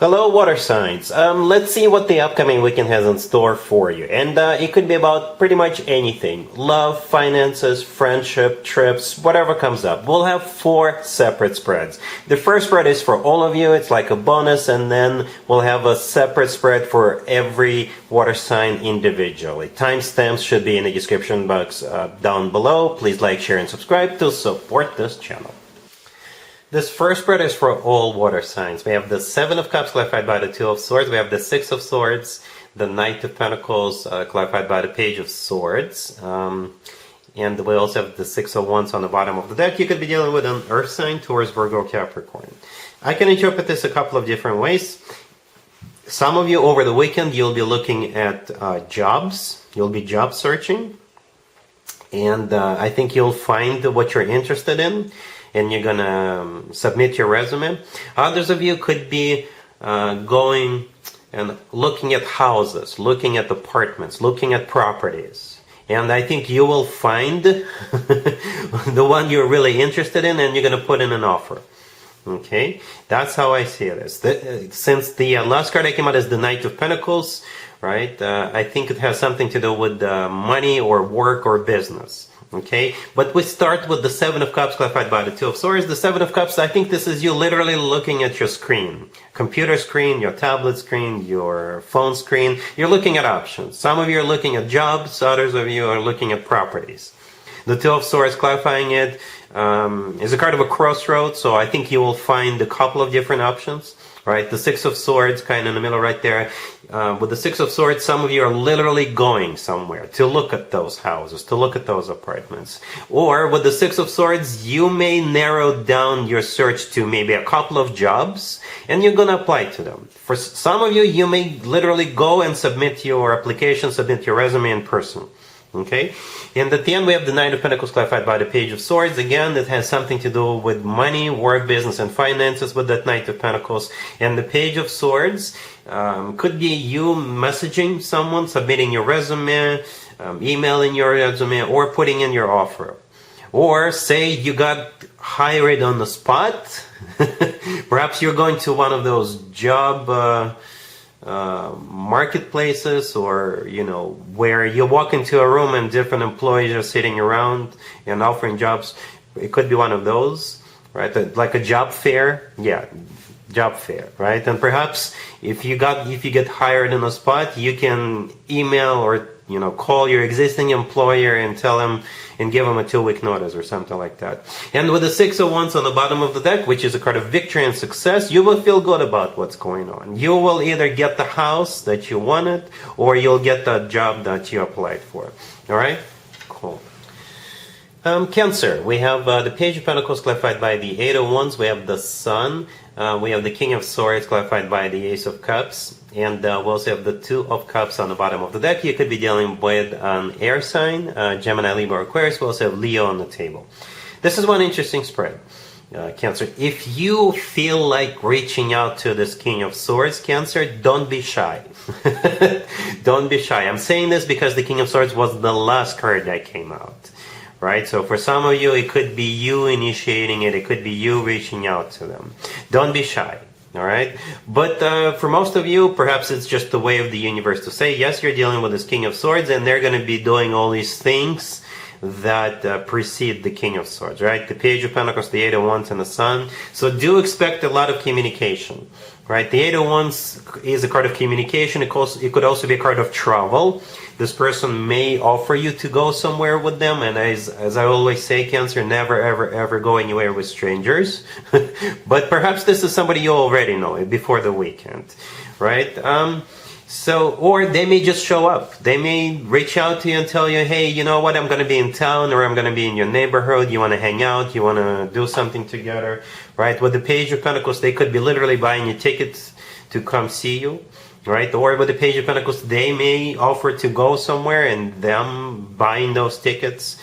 Hello, water signs. Let's see what the upcoming weekend has in store for you. And it could be about pretty much anything. Love, finances, friendship, trips, whatever comes up. We'll have 4 separate spreads. The first spread is for all of you. It's like a bonus. And then we'll have a separate spread for every water sign individually. Timestamps should be in the description box down below. Please like, share, and subscribe to support this channel. This first spread is for all water signs. We have the 7 of Cups clarified by the 2 of Swords. We have the 6 of Swords, the Knight of Pentacles clarified by the Page of Swords. And we also have the 6 of Wands on the bottom of the deck. You could be dealing with an Earth sign, Taurus, Virgo, Capricorn. I can interpret this a couple of different ways. Some of you over the weekend, you'll be looking at jobs. You'll be job searching. And I think you'll find what you're interested in. And you're gonna submit your resume. Others of you could be going and looking at houses, looking at apartments, looking at properties. And I think you will find the one you're really interested in, and you're gonna put in an offer. Okay, that's how I see this. Since the last card I came out is the Knight of Pentacles, right? I think it has something to do with money or work or business. Okay, but we start with the 7 of Cups clarified by the 2 of Swords. The 7 of Cups, I think this is you literally looking at your screen. Computer screen, your tablet screen, your phone screen. You're looking at options. Some of you are looking at jobs, others of you are looking at properties. The 2 of Swords clarifying it is a card of a crossroads, so I think you will find a couple of different options. Right, the 6 of Swords kind of in the middle right there. With the 6 of Swords, some of you are literally going somewhere to look at those houses, to look at those apartments. Or with the 6 of Swords, you may narrow down your search to maybe a couple of jobs, and you're going to apply to them. For some of you, you may literally go and submit your application, submit your resume in person. Okay, and at the end we have the 9 of Pentacles clarified by the Page of Swords. Again, that has something to do with money, work, business, and finances with that Knight of Pentacles. And the Page of Swords could be you messaging someone, submitting your resume, emailing your resume, or putting in your offer. Or say you got hired on the spot. Perhaps you're going to one of those job marketplaces, or where you walk into a room and different employees are sitting around and offering jobs. It could be one of those, right? Like a job fair. Yeah, job fair, right? And perhaps if you get hired in a spot, you can email or call your existing employer and tell them and give them a 2-week notice or something like that. And with the 6 of Wands on the bottom of the deck, which is a card of victory and success, you will feel good about what's going on. You will either get the house that you wanted, or you'll get the job that you applied for. All right? Cool. Cancer, we have the Page of Pentacles clarified by the 8 of Wands. We have the Sun. We have the King of Swords clarified by the Ace of Cups. And we also have the 2 of Cups on the bottom of the deck. You could be dealing with an air sign, Gemini, Libra, Aquarius. We also have Leo on the table. This is one interesting spread, Cancer. If you feel like reaching out to this King of Swords, Cancer, don't be shy. Don't be shy. I'm saying this because the King of Swords was the last card that came out. Right, so for some of you, it could be you initiating it. It could be you reaching out to them. Don't be shy. All right, but for most of you, perhaps it's just the way of the universe to say, yes, you're dealing with this King of Swords, and they're going to be doing all these things that precede the King of Swords, right? The Page of Pentacles, the 8 of Wands, and the Sun. So do expect a lot of communication, right? The 8 of Wands is a card of communication. It could also be a card of travel. This person may offer you to go somewhere with them, and as I always say, Cancer, never, ever, ever go anywhere with strangers. But perhaps this is somebody you already know before the weekend, right? Or they may just show up. They may reach out to you and tell you, hey, you know what, I'm going to be in town, or I'm going to be in your neighborhood. You want to hang out? You want to do something together, right? With the Page of Pentacles, they could be literally buying you tickets to come see you, right? Or with the Page of Pentacles, they may offer to go somewhere and them buying those tickets.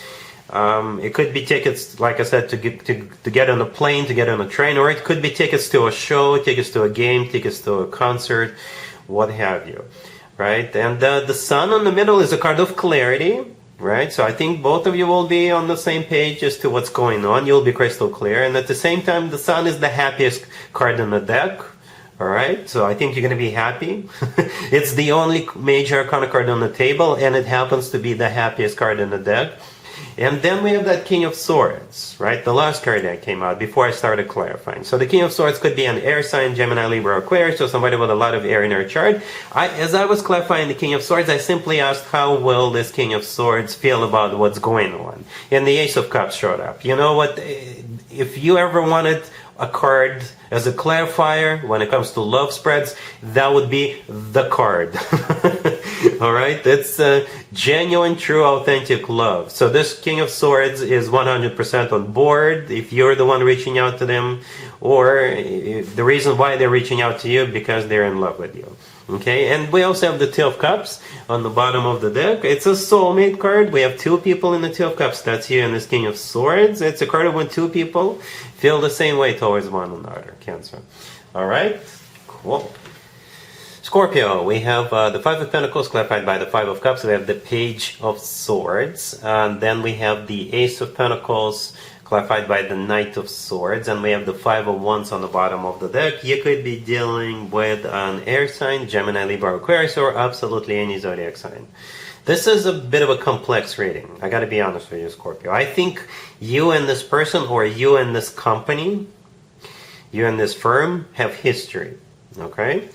It could be tickets, like I said, to get on a plane, to get on a train, or it could be tickets to a show, tickets to a game, tickets to a concert, what have you, right? And the Sun in the middle is a card of clarity, right? So I think both of you will be on the same page as to what's going on. You'll be crystal clear. And at the same time, the Sun is the happiest card in the deck, All right, so I think you're going to be happy. It's the only major arcana card on the table, and it happens to be the happiest card in the deck. And then we have that King of Swords, right? The last card that came out before I started clarifying. So the King of Swords could be an air sign, Gemini, Libra, Aquarius, so somebody with a lot of air in their chart. As I was clarifying the King of Swords, I simply asked how will this King of Swords feel about what's going on. And the Ace of Cups showed up. You know what? If you ever wanted a card as a clarifier when it comes to love spreads, that would be the card. All right, it's genuine, true, authentic love. So this King of Swords is 100% on board if you're the one reaching out to them, or if the reason why they're reaching out to you because they're in love with you. Okay, and we also have the Two of Cups on the bottom of the deck. It's a soulmate card. We have two people in the Two of Cups. That's you and this King of Swords. It's a card when two people feel the same way towards one another. Cancer. All right, cool. Scorpio, we have the Five of Pentacles clarified by the Five of Cups. We have the Page of Swords. And then we have the Ace of Pentacles clarified by the Knight of Swords, and we have the Five of Wands on the bottom of the deck. You could be dealing with an air sign, Gemini, Libra, Aquarius, or absolutely any zodiac sign. This is a bit of a complex reading. I gotta be honest with you, Scorpio. I think you and this person, or you and this company, you and this firm have history, okay?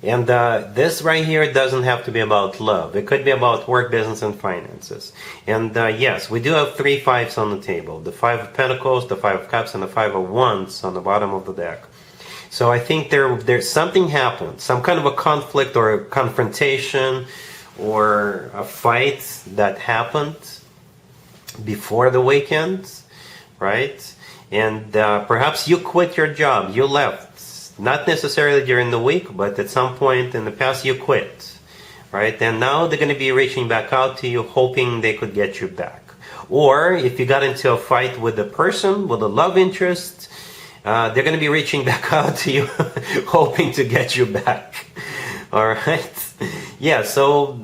This right here doesn't have to be about love. It could be about work, business, and finances. And yes, we do have 3 fives on the table. The Five of Pentacles, the Five of Cups, and the Five of Wands on the bottom of the deck. So I think there's something happened. Some kind of a conflict or a confrontation or a fight that happened before the weekend, right? And perhaps you quit your job. You left. Not necessarily during the week, but at some point in the past you quit, right? And now they're going to be reaching back out to you, hoping they could get you back. Or if you got into a fight with a person, with a love interest, they're going to be reaching back out to you, hoping to get you back. All right? Yeah, so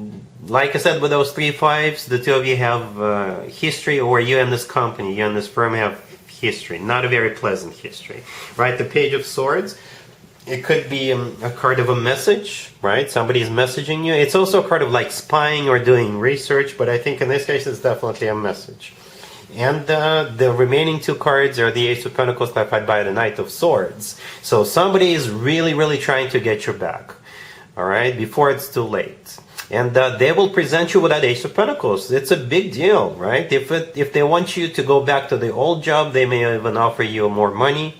like I said, with those 3 fives, the two of you have history, or you and this company, you and this firm have history. Not a very pleasant history, right? The Page of Swords. It could be a card of a message, right? Somebody is messaging you. It's also a card of like spying or doing research, but I think in this case it's definitely a message. And the remaining 2 cards are the Ace of Pentacles clarified by the Knight of Swords. So somebody is really, really trying to get you back, all right, before it's too late. And they will present you with that Ace of Pentacles. It's a big deal, right? If they want you to go back to the old job, they may even offer you more money.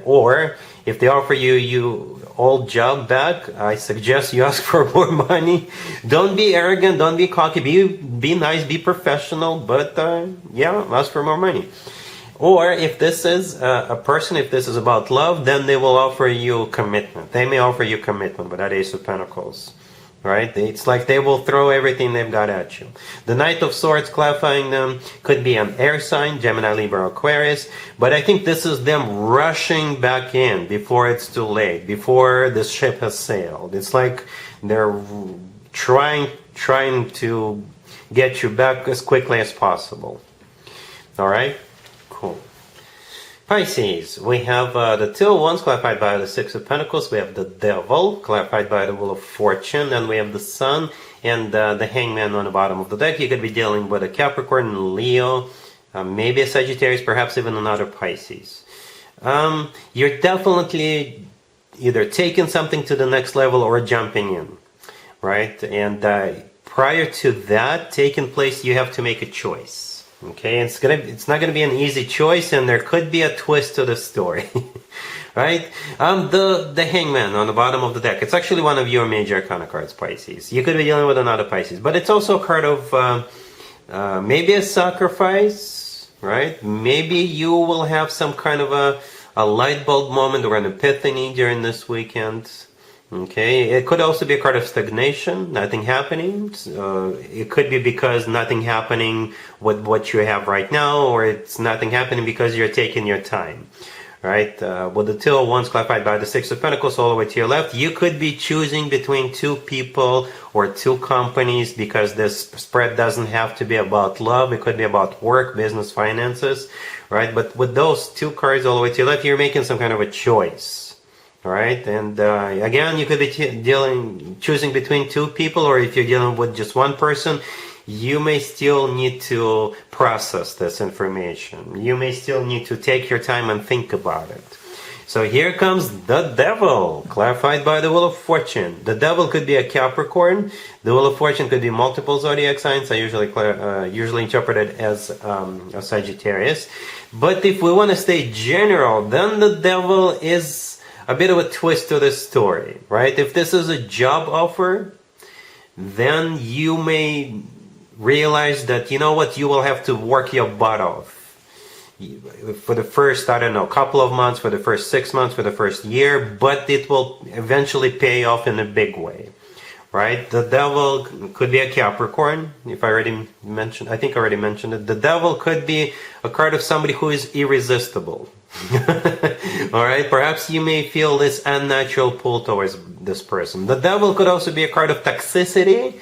Or if they offer you your old job back, I suggest you ask for more money. Don't be arrogant, don't be cocky, be nice, be professional, but yeah, ask for more money. Or if this is a person, if this is about love, then they will offer you commitment. They may offer you commitment with that Ace of Pentacles. Right? It's like they will throw everything they've got at you. The Knight of Swords, clarifying them, could be an air sign, Gemini, Libra, Aquarius. But I think this is them rushing back in before it's too late, before the ship has sailed. It's like they're trying to get you back as quickly as possible. All right? Cool. Pisces, we have the Two of Wands clarified by the Six of Pentacles. We have the Devil clarified by the Wheel of Fortune. And we have the Sun and the Hangman on the bottom of the deck. You could be dealing with a Capricorn, Leo, maybe a Sagittarius, perhaps even another Pisces. You're definitely either taking something to the next level or jumping in, right? And prior to that taking place, you have to make a choice. Okay, it's not gonna be an easy choice, and there could be a twist to the story, right? The Hangman on the bottom of the deck. It's actually one of your major arcana cards, Pisces. You could be dealing with another Pisces, but it's also a card of maybe a sacrifice, right? Maybe you will have some kind of a light bulb moment or an epiphany during this weekend. Okay, it could also be a card of stagnation, nothing happening. It could be because nothing happening with what you have right now, or it's nothing happening because you're taking your time. right? With the Two of Wands clarified by the Six of Pentacles all the way to your left, you could be choosing between two people or two companies, because this spread doesn't have to be about love. It could be about work, business, finances, right? But with those two cards all the way to your left, you're making some kind of a choice, all right? And again, you could be choosing between two people, or if you're dealing with just one person, you may still need to process this information. You may still need to take your time and think about it. So here comes the Devil, clarified by the Wheel of Fortune. The Devil could be a Capricorn. The Wheel of Fortune could be multiple zodiac signs. I usually interpret it as a Sagittarius. But if we want to stay general, then the Devil is a bit of a twist to the story, right? If this is a job offer, then you may realize that, you know what, you will have to work your butt off for the first, I don't know, couple of months, for the first 6 months, for the first year, but it will eventually pay off in a big way, right? The Devil could be a Capricorn, if I already mentioned, I think I already mentioned it. The Devil could be a card of somebody who is irresistible. All right, perhaps you may feel this unnatural pull towards this person. The Devil could also be a card of toxicity,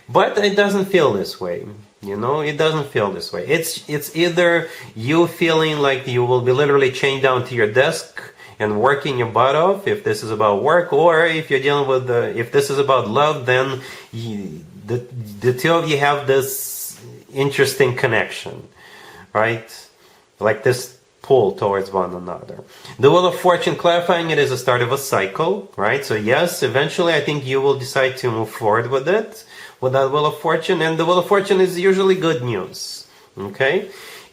but it doesn't feel this way. You know, it doesn't feel this way. It's either you feeling like you will be literally chained down to your desk and working your butt off, if this is about work, or if you're dealing with if this is about love, then the two of you have this interesting connection, right? Like this pull towards one another. The Wheel of Fortune, clarifying it is a start of a cycle, right? So yes, eventually I think you will decide to move forward with it, with that Wheel of Fortune. And the Wheel of Fortune is usually good news, okay?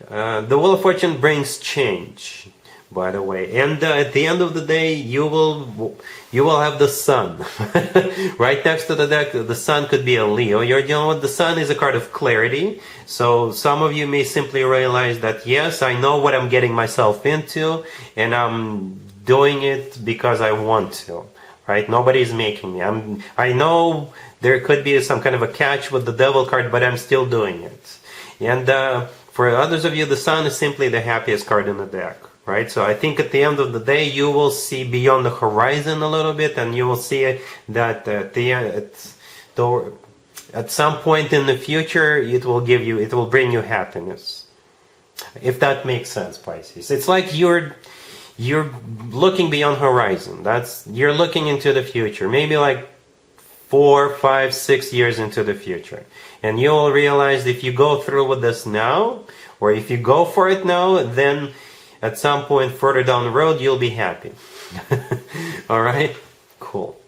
The Wheel of Fortune brings change, by the way. And at the end of the day, you will have the Sun. Right next to the deck, the Sun could be a Leo. You're dealing with the Sun is a card of clarity. So some of you may simply realize that, yes, I know what I'm getting myself into, and I'm doing it because I want to, right? Nobody's making me. I know there could be some kind of a catch with the Devil card, but I'm still doing it. And for others of you, the Sun is simply the happiest card in the deck, right? So I think at the end of the day, you will see beyond the horizon a little bit, and you will see that at some point in the future, it will bring you happiness. If that makes sense, Pisces. It's like you're looking beyond horizon. You're looking into the future, maybe like 4, 5, 6 years into the future. And you'll realize if you go through with this now, or if you go for it now, then at some point further down the road, you'll be happy. All right? Cool.